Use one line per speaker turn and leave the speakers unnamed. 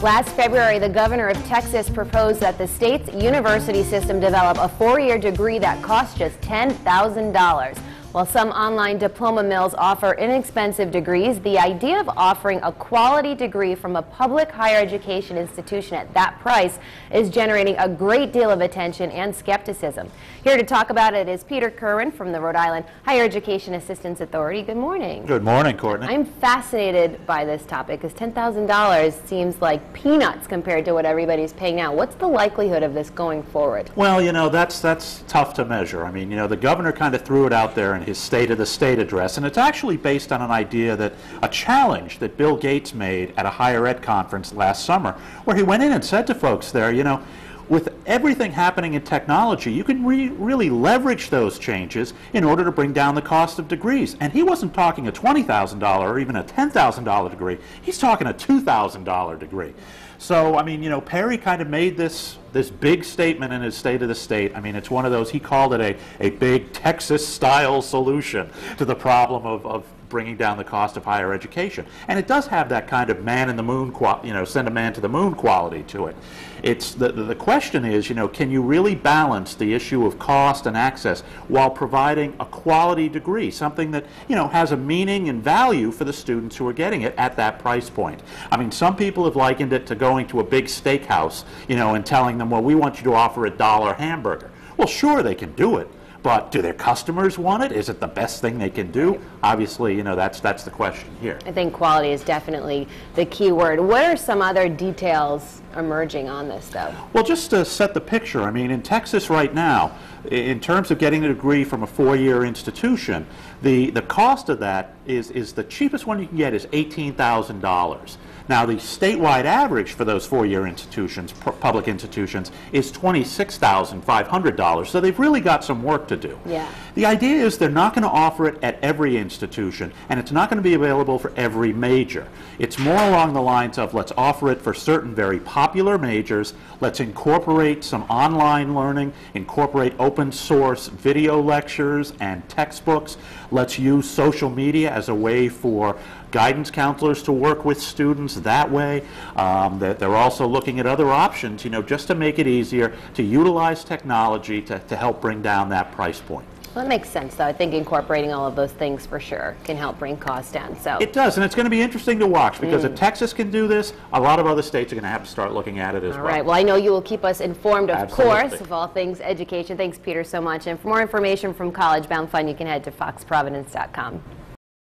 Last February, the governor of Texas proposed that the state's university system develop a four-year degree that costs just $10,000. While some online diploma mills offer inexpensive degrees, the idea of offering a quality degree from a public higher education institution at that price is generating a great deal of attention and skepticism. Here to talk about it is Peter Kerwin from the Rhode Island Higher Education Assistance Authority. Good morning.
Good morning, Courtney.
I'm fascinated by this topic because $10,000 seems like peanuts compared to what everybody's paying now. What's the likelihood of this going forward?
Well, you know, that's tough to measure. I mean, you know, the governor kind of threw it out there in his State of the State address, and it's actually based on an idea that a challenge that Bill Gates made at a higher ed conference last summer, where he went in and said to folks there, you know, with everything happening in technology, you can really leverage those changes in order to bring down the cost of degrees. And he wasn't talking a $20,000 or even a $10,000 degree. He's talking a $2,000 degree. So, I mean, you know, Perry kind of made this big statement in his State of the State. I mean, it's one of those, he called it a big Texas-style solution to the problem of bringing down the cost of higher education. And it does have that kind of man in the moon, you know, send a man to the moon quality to it. It's the question is, you know, can you really balance the issue of cost and access while providing a quality degree, something that, you know, has a meaning and value for the students who are getting it at that price point? I mean, some people have likened it to going to a big steakhouse, you know, and telling them, well, we want you to offer a $1 hamburger. Well, sure, they can do it. But do their customers want it? Is it the best thing they can do? Obviously, you know, that's the question here.
I think quality is definitely the key word. What are some other details emerging on this, though?
Well, just to set the picture, I mean, in Texas right now, in terms of getting a degree from a four-year institution, the cost of that is the cheapest one you can get is $18,000. Now, the statewide average for those four-year institutions, public institutions, is $26,500. So they've really got some work to do.
Yeah.
The idea is they're not going to offer it at every institution, and it's not going to be available for every major. It's more along the lines of let's offer it for certain very popular majors, let's incorporate some online learning, incorporate open source video lectures and textbooks, let's use social media as a way for guidance counselors to work with students that way. They're also looking at other options, you know, just to make it easier to utilize technology to help bring down that price point.
Well, that makes sense, though. I think incorporating all of those things for sure can help bring costs down. So
it does, and it's going to be interesting to watch because if Texas can do this, a lot of other states are going to have to start looking at it as well.
All right. Well, I know you will keep us informed, of
Absolutely.
course, of all things education. Thanks, Peter, so much. And for more information from College Bound Fund, you can head to foxprovidence.com.